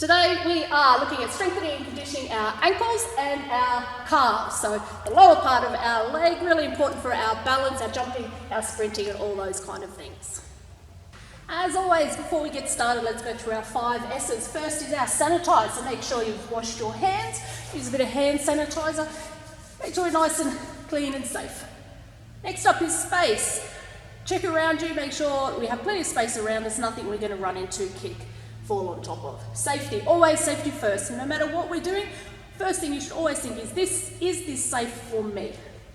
Today we are looking at strengthening and conditioning our ankles and our calves. So the lower part of our leg, really important for our balance, our jumping, our sprinting and all those kind of things. As always, before we get started, let's go through our 5 S's. First is our sanitize, so make sure you've washed your hands, use a bit of hand sanitizer, make sure you're nice and clean and safe. Next up is space. Check around you, make sure we have plenty of space around us, nothing we're going to run into, kick, fall on top of. Safety, always safety first. No matter what we're doing, first thing you should always think is this safe for me?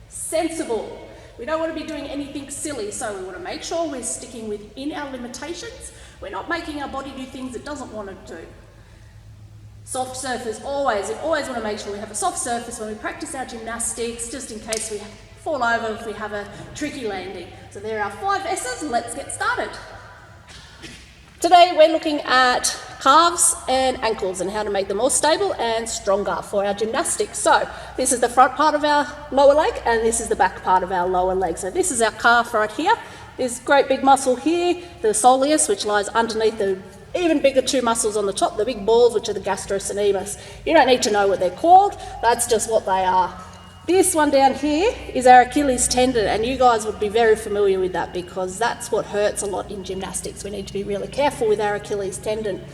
Sensible. We don't want to be doing anything silly, so we want to make sure we're sticking within our limitations. We're not making our body do things it doesn't want to do. Soft surface, always. We always want to make sure we have a soft surface when we practice our gymnastics, just in case we fall over if we have a tricky landing. So there are 5 S's, and let's get started. Today we're looking at calves and ankles and how to make them more stable and stronger for our gymnastics. So this is the front part of our lower leg and this is the back part of our lower leg. So this is our calf right here. This great big muscle here, the soleus, which lies underneath the even bigger 2 muscles on the top, the big balls, which are the gastrocnemius. You don't need to know what they're called, that's just what they are. This one down here is our Achilles tendon, and you guys would be very familiar with that because that's what hurts a lot in gymnastics. We need to be really careful with our Achilles tendon.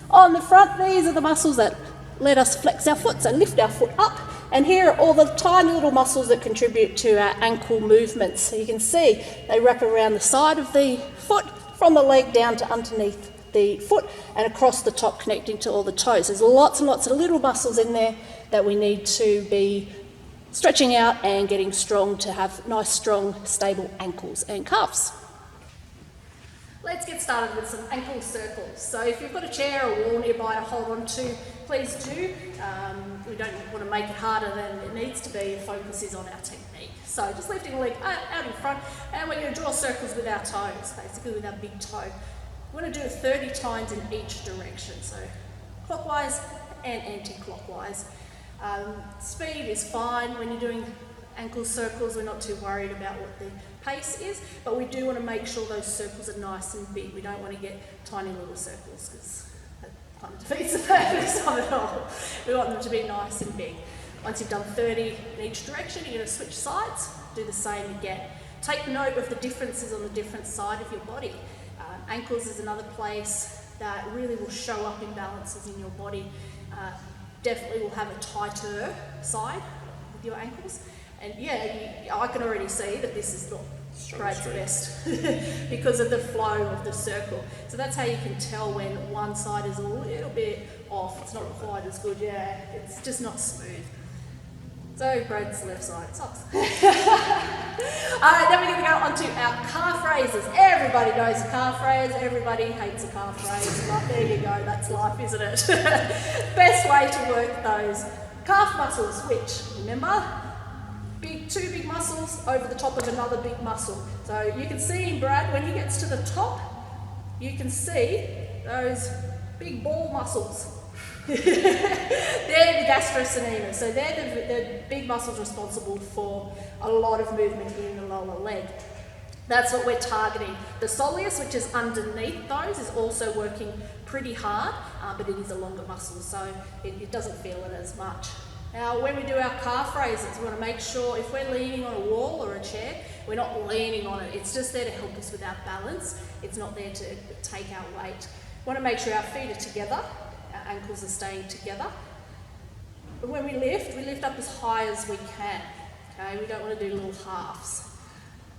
On the front, these are the muscles that let us flex our foot, so lift our foot up, and here are all the tiny little muscles that contribute to our ankle movements. So you can see they wrap around the side of the foot, from the leg down to underneath the foot and across the top connecting to all the toes. There's lots and lots of little muscles in there that we need to be stretching out and getting strong to have nice, strong, stable ankles and calves. Let's get started with some ankle circles. So if you've got a chair or wall nearby to hold on to, please do. We don't want to make it harder than it needs to be. The focus is on our technique. So just lifting the leg out in front, and we're going to draw circles with our toes, basically with our big toe. We want to do it 30 times in each direction, so clockwise and anti-clockwise. Speed is fine when you're doing ankle circles. We're not too worried about what the pace is, but we do want to make sure those circles are nice and big. We don't want to get tiny little circles because that kind of defeats the purpose of it all. We want them to be nice and big. Once you've done 30 in each direction, you're going to switch sides, do the same again. Take note of the differences on the different side of your body. Ankles is another place that really will show up imbalances in your body. Definitely will have a tighter side with your ankles. And yeah, I can already see that this is not Brad's best because of the flow of the circle. So that's how you can tell when one side is a little bit off. It's not quite as good, yeah. It's just not smooth. So Brad's left side sucks. Then we're going to go on to our calf raises. Everybody knows a calf raise. Everybody hates a calf raise. But there you go. That's life, isn't it? Best way to work those calf muscles, which, remember, 2 big muscles over the top of another big muscle. So you can see in Brad, when he gets to the top, you can see those big ball muscles. They're the gastrocnemius, so they're the big muscles responsible for a lot of movement in the lower leg. That's what we're targeting. The soleus, which is underneath those, is also working pretty hard, but it is a longer muscle, so it doesn't feel it as much. Now, when we do our calf raises, we want to make sure if we're leaning on a wall or a chair, we're not leaning on it. It's just there to help us with our balance. It's not there to take our weight. We want to make sure our feet are together. Our ankles are staying together. But when we lift up as high as we can. Okay, we don't want to do little halves.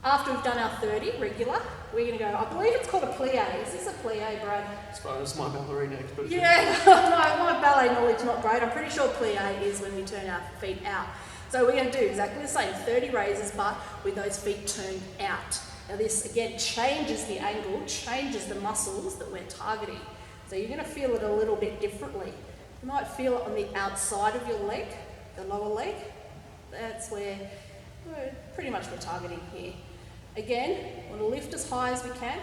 After we've done our 30 regular, we're going to go, I believe it's called a plie. Is this a plie, Brad? I suppose my ballerina expertise. Yeah, my ballet knowledge is not great. I'm pretty sure plie is when we turn our feet out. So we're going to do exactly the same, 30 raises, but with those feet turned out. Now this, again, changes the angle, changes the muscles that we're targeting. So you're going to feel it a little bit differently. You might feel it on the outside of your leg, the lower leg. That's where pretty much we're targeting here. Again, we want to lift as high as we can.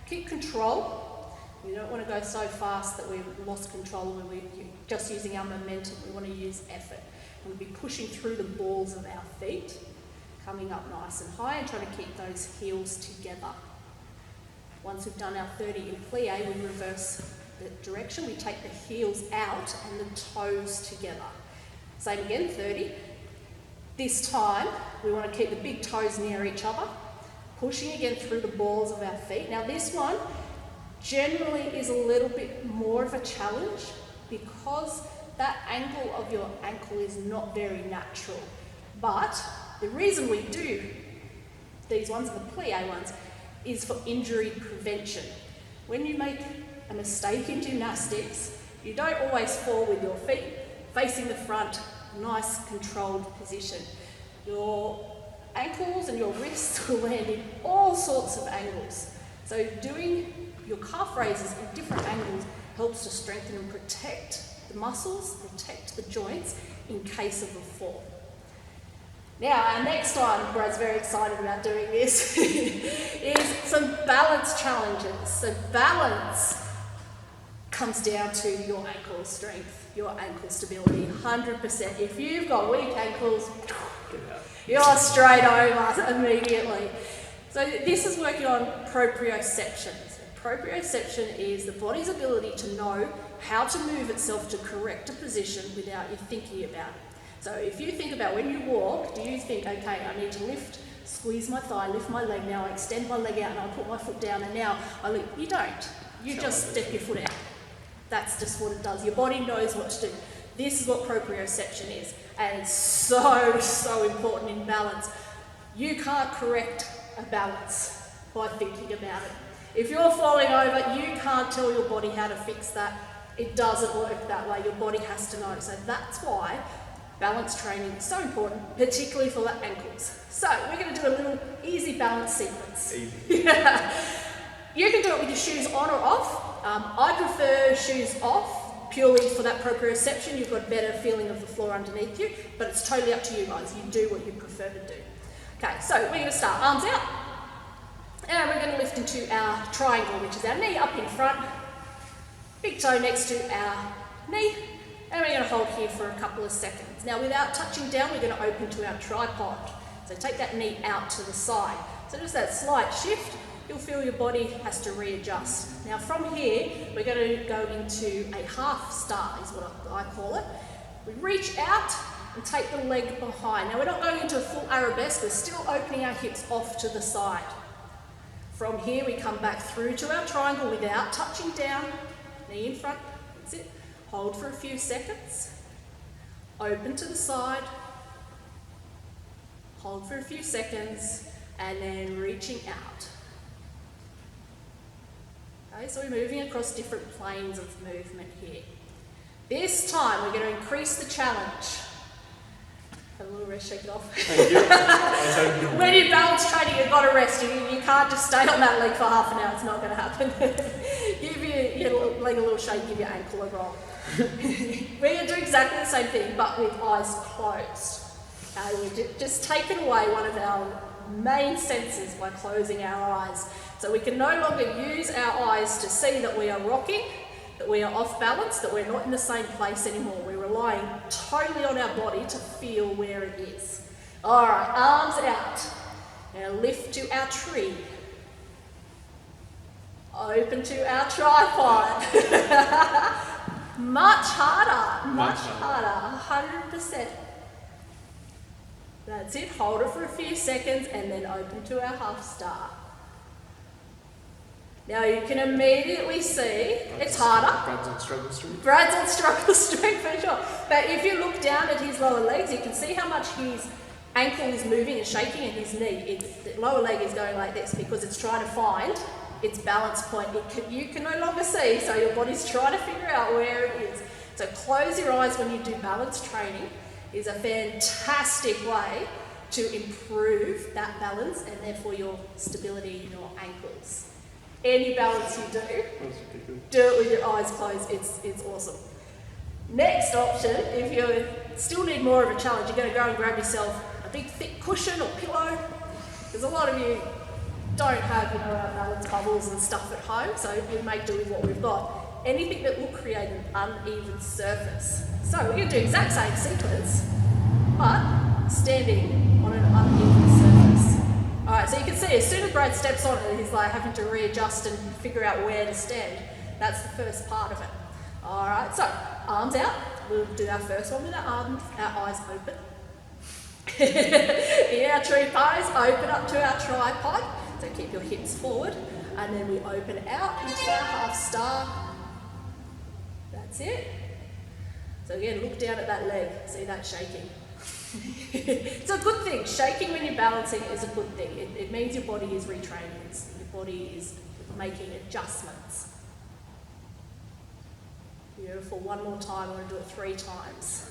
Keep control. We don't want to go so fast that we've lost control when we're just using our momentum. We want to use effort. And we'll be pushing through the balls of our feet, coming up nice and high and trying to keep those heels together. Once we've done our 30 in plie, we reverse direction. We take the heels out and the toes together. Same again, 30. This time, we want to keep the big toes near each other, pushing again through the balls of our feet. Now this one generally is a little bit more of a challenge because that angle of your ankle is not very natural. But the reason we do these ones, the plie ones, is for injury prevention. When you make a mistake in gymnastics, you don't always fall with your feet facing the front, nice controlled position. Your ankles and your wrists will land in all sorts of angles. So doing your calf raises in different angles helps to strengthen and protect the muscles, protect the joints in case of a fall. Now, our next one, Brad's very excited about doing this, is some balance challenges. So balance comes down to your ankle strength, your ankle stability, 100%. If you've got weak ankles, you're straight over immediately. So this is working on proprioception. So proprioception is the body's ability to know how to move itself to correct a position without you thinking about it. So if you think about when you walk, do you think, okay, I need to lift, squeeze my thigh, lift my leg, now I extend my leg out and I put my foot down and now I lift. You don't. You just step your foot out. That's just what it does. Your body knows what to do. This is what proprioception is. And it's so important in balance. You can't correct a balance by thinking about it. If you're falling over, you can't tell your body how to fix that. It doesn't work that way. Your body has to know. So that's why balance training is so important, particularly for the ankles. So we're going to do a little easy balance sequence. Easy. Yeah. You can do it with your shoes on or off. I prefer shoes off purely for that proprioception. You've got a better feeling of the floor underneath you, but it's totally up to you guys. You do what you prefer to do. Okay, so we're going to start arms out, and we're going to lift into our triangle, which is our knee up in front, big toe next to our knee, and we're going to hold here for a couple of seconds. Now, without touching down, we're going to open to our tripod. So take that knee out to the side. So just that slight shift, you'll feel your body has to readjust. Now from here, we're going to go into a half star, is what I call it. We reach out and take the leg behind. Now we're not going into a full arabesque, we're still opening our hips off to the side. From here, we come back through to our triangle without touching down, knee in front, that's it. Hold for a few seconds, open to the side, hold for a few seconds, and then reaching out. Okay, so we're moving across different planes of movement here. This time we're going to increase the challenge. Have a little rest, shake it off. Thank you. When you're balance training, you've got to rest. You can't just stay on that leg for half an hour, it's not going to happen. Give your leg a little shake, give your ankle a roll. We're going to do exactly the same thing, but with eyes closed. We've just taken away one of our main senses by closing our eyes. So we can no longer use our eyes to see that we are rocking, that we are off balance, that we're not in the same place anymore. We're relying totally on our body to feel where it is. All right, arms out. Now lift to our tree. Open to our tripod. Much harder, 100%. That's it, hold it for a few seconds and then open to our half star. Now you can immediately see it's harder. Brad's on struggle strength. Brad's on struggle strength for sure. But if you look down at his lower legs, you can see how much his ankle is moving and shaking and his knee. The lower leg is going like this because it's trying to find its balance point. You can no longer see, so your body's trying to figure out where it is. So close your eyes when you do balance training is a fantastic way to improve that balance and therefore your stability in your ankles. Any balance you do it with your eyes closed, it's awesome. Next option, if you still need more of a challenge, you're going to go and grab yourself a big thick cushion or pillow, because a lot of you don't have balance bubbles and stuff at home, so we make do with what we've got. Anything that will create an uneven surface. So we're going to do the exact same sequence, but standing on an uneven surface. Alright, so you can see as soon as Brad steps on it, he's like having to readjust and figure out where to stand. That's the first part of it. All right, so arms out. We'll do our first one with our eyes open. In our tree pose, open up to our tripod. So keep your hips forward. And then we open out into our half star. That's it. So again, look down at that leg. See that shaking? It's a good thing. Shaking when you're balancing is a good thing. It means your body is retraining. Your body is making adjustments. Beautiful. One more time. We're going to do it 3 times.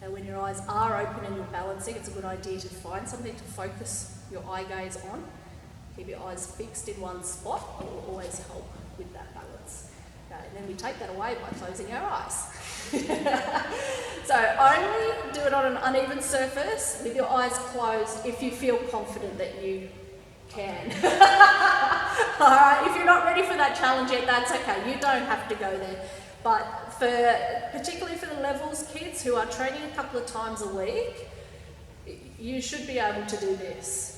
Now when your eyes are open and you're balancing, it's a good idea to find something to focus your eye gaze on. Keep your eyes fixed in one spot. It will always help with that balance. Okay, and then we take that away by closing our eyes. So only do it on an uneven surface with your eyes closed if you feel confident that you can. Alright, if you're not ready for that challenge yet, that's okay. You don't have to go there. But particularly for the levels kids who are training a couple of times a week, you should be able to do this.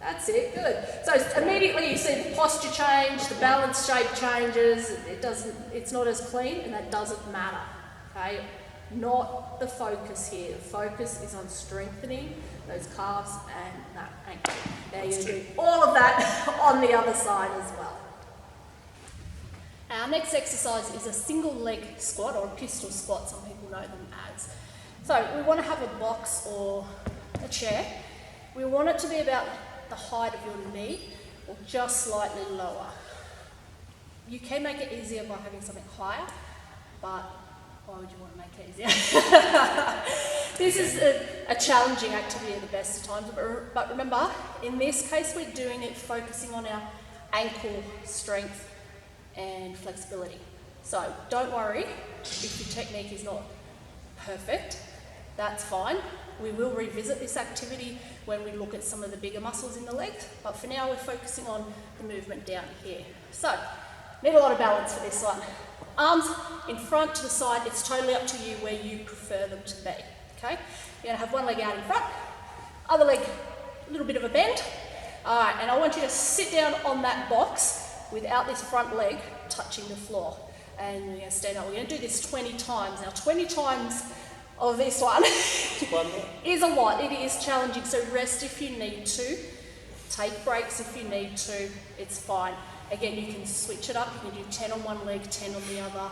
That's it, good. So immediately you see the posture change, the balance shape changes, it's not as clean, and that doesn't matter, okay? Not the focus here. The focus is on strengthening those calves and that ankle. Now you're doing all of that on the other side as well. Our next exercise is a single leg squat, or a pistol squat, some people know them as. So we want to have a box or a chair. We want it to be about the height of your knee, or just slightly lower. You can make it easier by having something higher, but why would you want to make it easier? This is a challenging activity at the best of times, but remember, in this case we're doing it focusing on our ankle strength and flexibility. So don't worry if your technique is not perfect, that's fine. We will revisit this activity when we look at some of the bigger muscles in the legs, but for now we're focusing on the movement down here. So, need a lot of balance for this one. Arms in front to the side, it's totally up to you where you prefer them to be, okay? You're gonna have one leg out in front, other leg, a little bit of a bend. All right, and I want you to sit down on that box without this front leg touching the floor. And you're gonna stand up. We're gonna do this 20 times. Now 20 times of this one is a lot. It is challenging, so rest if you need to. Take breaks if you need to, it's fine. Again, you can switch it up. You can do 10 on one leg, 10 on the other,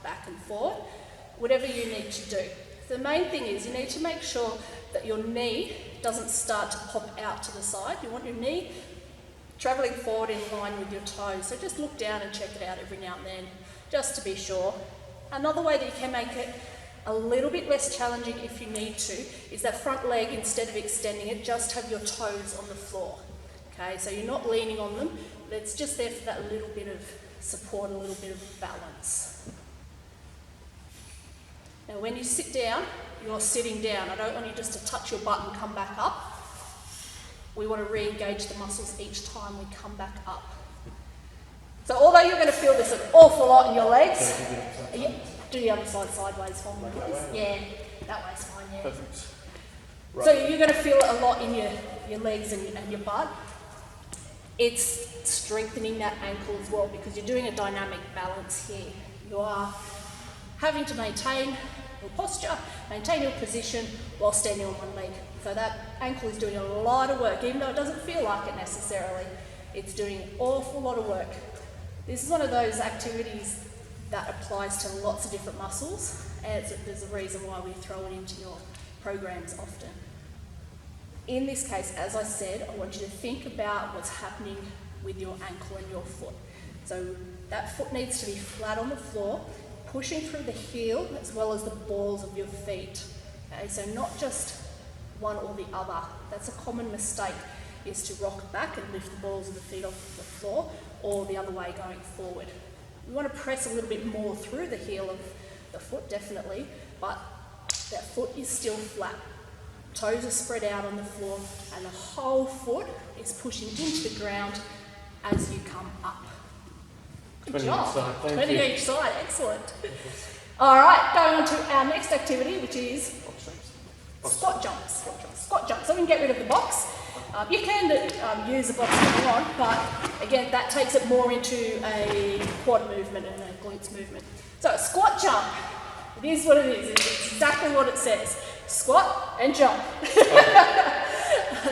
back and forth. Whatever you need to do. The main thing is you need to make sure that your knee doesn't start to pop out to the side. You want your knee travelling forward in line with your toes. So just look down and check it out every now and then, just to be sure. Another way that you can make it a little bit less challenging if you need to is that front leg, instead of extending it, just have your toes on the floor. Okay, so you're not leaning on them, but it's just there for that little bit of support, a little bit of balance. Now when you sit down, you're sitting down. I don't want you just to touch your butt and come back up. We want to re-engage the muscles each time we come back up. So although you're going to feel this an awful lot in your legs, do the other side sideways for me, please. Yeah, that way's fine, yeah. Perfect. Right. So you're going to feel it a lot in your legs and your butt. It's strengthening that ankle as well, because you're doing a dynamic balance here. You are having to maintain your posture, maintain your position while standing on one leg. So that ankle is doing a lot of work, even though it doesn't feel like it necessarily. It's doing an awful lot of work. This is one of those activities that applies to lots of different muscles, and there's a reason why we throw it into your programs often. In this case, as I said, I want you to think about what's happening with your ankle and your foot. So that foot needs to be flat on the floor, pushing through the heel as well as the balls of your feet. Okay, so not just one or the other. That's a common mistake, is to rock back and lift the balls of the feet off the floor, or the other way going forward. We want to press a little bit more through the heel of the foot, definitely, but that foot is still flat. Toes are spread out on the floor, and the whole foot is pushing into the ground as you come up. Good job. 20 each side, excellent. All right, going on to our next activity, which is squat jumps. Squat jumps. So we can get rid of the box. You can use the box if you want, but again, that takes it more into a quad movement and a glutes movement. So a squat jump, it is what it is. It's exactly what it says. Squat and jump.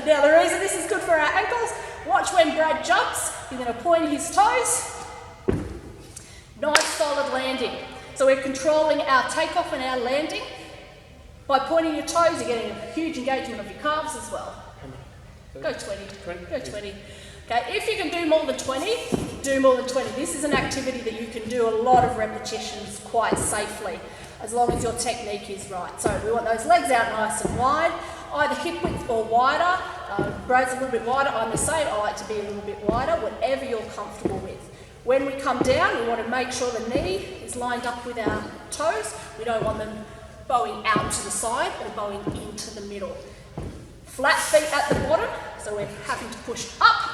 Now the reason this is good for our ankles, watch when Brad jumps, he's going to point his toes. Nice solid landing. So we're controlling our takeoff and our landing. By pointing your toes, you're getting a huge engagement of your calves as well. Go 20. Go 20. Okay, if you can do more than 20, do more than 20. This is an activity that you can do a lot of repetitions quite safely, as long as your technique is right. So we want those legs out nice and wide, either hip width or wider. Brad's a little bit wider, I'm the same, I like to be a little bit wider, whatever you're comfortable with. When we come down, we want to make sure the knee is lined up with our toes. We don't want them bowing out to the side or bowing into the middle. Flat feet at the bottom, so we're having to push up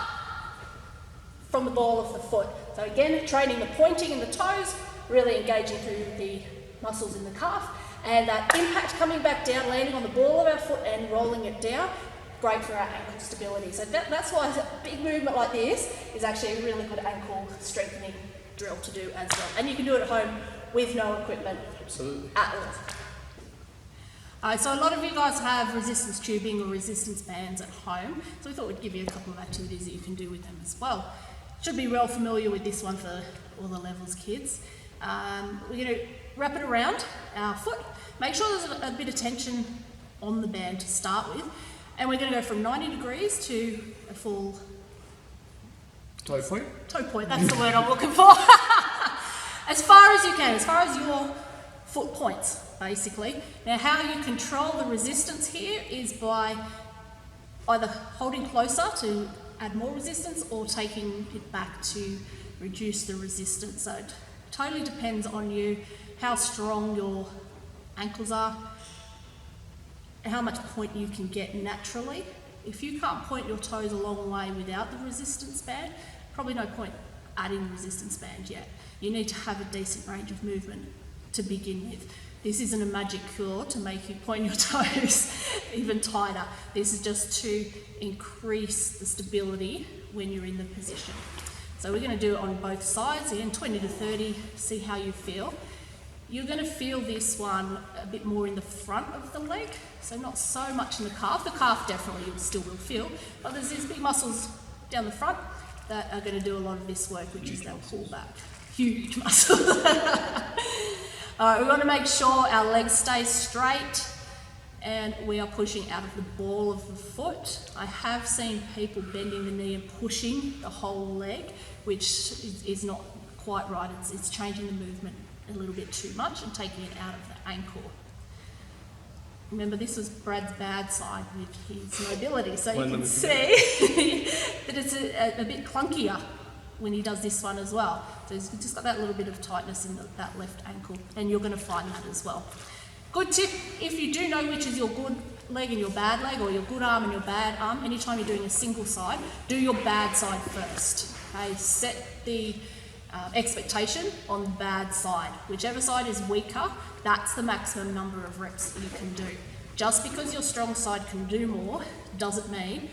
from the ball of the foot. So again, training the pointing in the toes, really engaging through the muscles in the calf, and that impact coming back down, landing on the ball of our foot and rolling it down, great for our ankle stability. So that's why a big movement like this is actually a really good ankle strengthening drill to do as well. And you can do it at home with no equipment. Absolutely. At all. So a lot of you guys have resistance tubing or resistance bands at home, so we thought we'd give you a couple of activities that you can do with them as well. Should be well familiar with this one for all the levels kids. We're going to wrap it around our foot, make sure there's a bit of tension on the band to start with, and we're going to go from 90 degrees to a full Toe point? Toe point, that's the word I'm looking for. As far as you can, as far as your foot points, basically. Now how you control the resistance here is by either holding closer to add more resistance or taking it back to reduce the resistance. So it totally depends on you, how strong your ankles are, and how much point you can get naturally. If you can't point your toes a long way without the resistance band, probably no point adding the resistance band yet. You need to have a decent range of movement to begin with. This isn't a magic cure to make you point your toes even tighter. This is just to increase the stability when you're in the position. So we're going to do it on both sides, again 20 to 30, see how you feel. You're going to feel this one a bit more in the front of the leg, so not so much in the calf. The calf definitely you still will feel, but there's these big muscles down the front that are going to do a lot of this work, which is they'll pull back. Huge muscles. Alright, we want to make sure our legs stay straight and we are pushing out of the ball of the foot. I have seen people bending the knee and pushing the whole leg, which is not quite right. It's changing the movement a little bit too much and taking it out of the ankle. Remember, this was Brad's bad side with his mobility, so you can see that it's a bit clunkier when he does this one as well. So he's just got that little bit of tightness in that left ankle, and you're going to find that as well. Good tip, if you do know which is your good leg and your bad leg, or your good arm and your bad arm, anytime you're doing a single side, do your bad side first. Okay, set the expectation on the bad side. Whichever side is weaker, that's the maximum number of reps that you can do. Just because your strong side can do more doesn't mean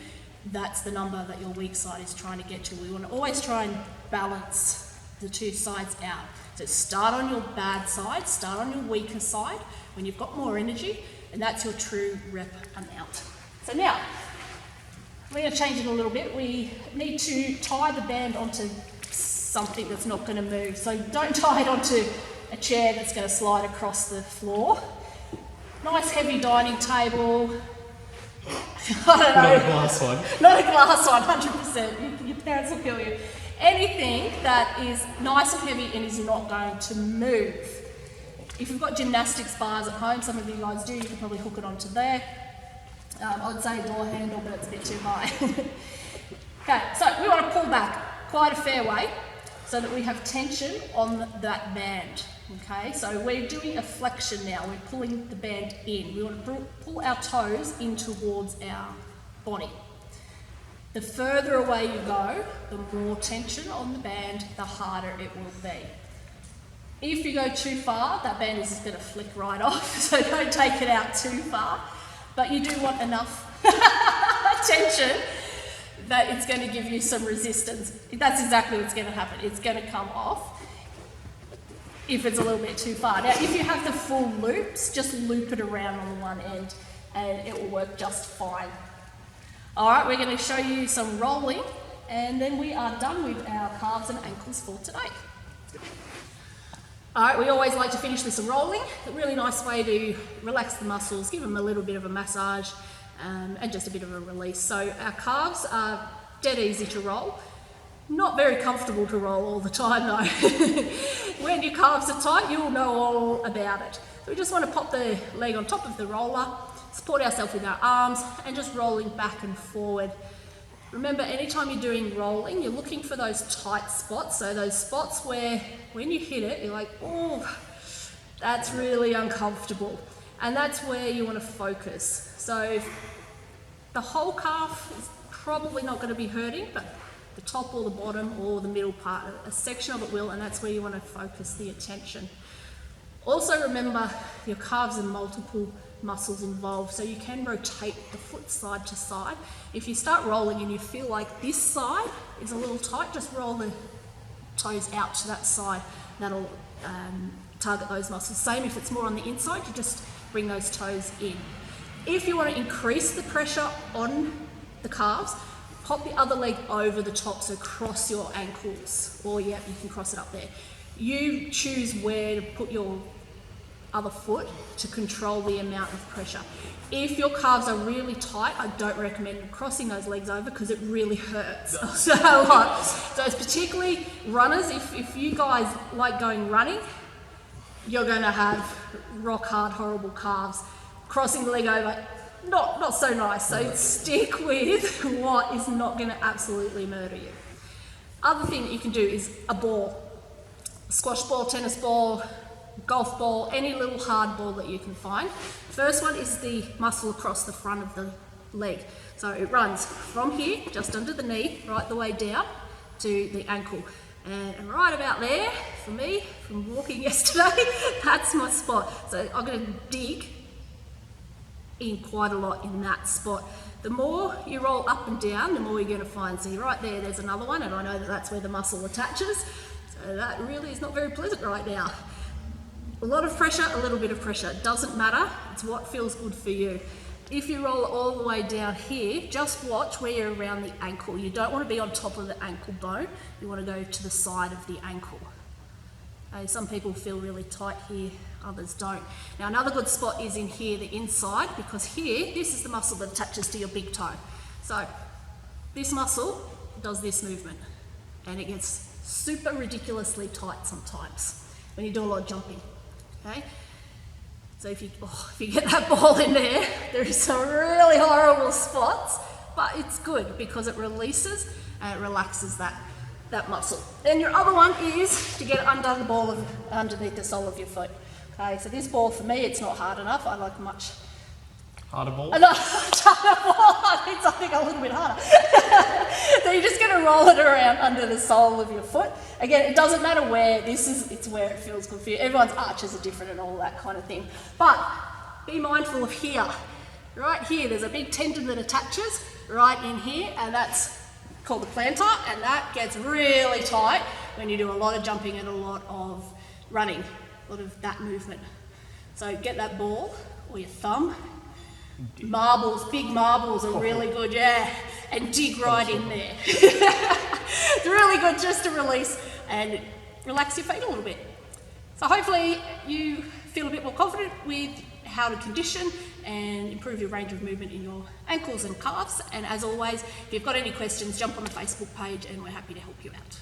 that's the number that your weak side is trying to get to. We want to always try and balance the two sides out. So start on your bad side, start on your weaker side when you've got more energy, and that's your true rep amount. So now, we're going to change it a little bit. We need to tie the band onto something that's not going to move. So don't tie it onto a chair that's going to slide across the floor. Nice heavy dining table. I don't know. Not a glass one. Not a glass one, 100%. Your parents will kill you. Anything that is nice and heavy and is not going to move. If you've got gymnastics bars at home, some of you guys do, you can probably hook it onto there. I would say door handle, but it's a bit too high. Okay, so we want to pull back quite a fair way so that we have tension on that band. Okay, so we're doing a flexion now. We're pulling the band in. We want to pull our toes in towards our body. The further away you go, the more tension on the band, the harder it will be. If you go too far, that band is just going to flick right off, so don't take it out too far. But you do want enough tension that it's going to give you some resistance. That's exactly what's going to happen. It's going to come off if it's a little bit too far. Now, if you have the full loops, just loop it around on one end and it will work just fine. All right, we're going to show you some rolling and then we are done with our calves and ankles for today. All right, we always like to finish with some rolling. A really nice way to relax the muscles, give them a little bit of a massage and just a bit of a release. So our calves are dead easy to roll. Not very comfortable to roll all the time though. When your calves are tight, you'll know all about it. So we just want to pop the leg on top of the roller, support ourselves with our arms and just rolling back and forward. Remember, anytime you're doing rolling, you're looking for those tight spots. So those spots where when you hit it, you're like, oh, that's really uncomfortable. And that's where you want to focus. So the whole calf is probably not going to be hurting, but the top or the bottom or the middle part, a section of it will, and that's where you want to focus the attention. Also remember, your calves are multiple muscles involved, so you can rotate the foot side to side. If you start rolling and you feel like this side is a little tight, just roll the toes out to that side. That'll target those muscles. Same if it's more on the inside, you just bring those toes in. If you want to increase the pressure on the calves, pop the other leg over the top, so cross your ankles, or yeah, you can cross it up there. You choose where to put your other foot to control the amount of pressure. If your calves are really tight, I don't recommend crossing those legs over because it really hurts so a lot. So it's particularly runners, if you guys like going running, you're going to have rock hard, horrible calves. Crossing the leg over, not so nice. So stick with what is not going to absolutely murder you. Other thing that you can do is a ball. Squash ball, tennis ball, golf ball, any little hard ball that you can find. First one is the muscle across the front of the leg. So it runs from here, just under the knee, right the way down to the ankle. And right about there, for me, from walking yesterday, that's my spot. So I'm going to dig in quite a lot in that spot. The more you roll up and down, the more you're going to find. See, right there, there's another one, and I know that that's where the muscle attaches. So that really is not very pleasant right now. A lot of pressure, a little bit of pressure. It doesn't matter. It's what feels good for you. If you roll all the way down here, just watch where you're around the ankle. You don't want to be on top of the ankle bone. You want to go to the side of the ankle. Okay, some people feel really tight here, others don't. Now another good spot is in here, the inside, because here, this is the muscle that attaches to your big toe. So this muscle does this movement, and it gets super ridiculously tight sometimes when you do a lot of jumping. Okay? So if you get that ball in there, there is some really horrible spots, but it's good because it releases and it relaxes that muscle. Then your other one is to get it under the ball underneath the sole of your foot. Okay, so this ball for me, it's not hard enough. I like much harder ball. No, harder ball. I need something a little bit harder. So you're just going to roll it around under the sole of your foot. Again, it doesn't matter where. It's where it feels good for you. Everyone's arches are different and all that kind of thing. But be mindful of here. Right here, there's a big tendon that attaches right in here, and that's called the plantar, and that gets really tight when you do a lot of jumping and a lot of running, a lot of that movement. So get that ball or your thumb. Marbles, big marbles are really good, yeah, and dig right in there. It's really good just to release and relax your feet a little bit. So hopefully you feel a bit more confident with how to condition and improve your range of movement in your ankles and calves. And as always, if you've got any questions, jump on the Facebook page and we're happy to help you out.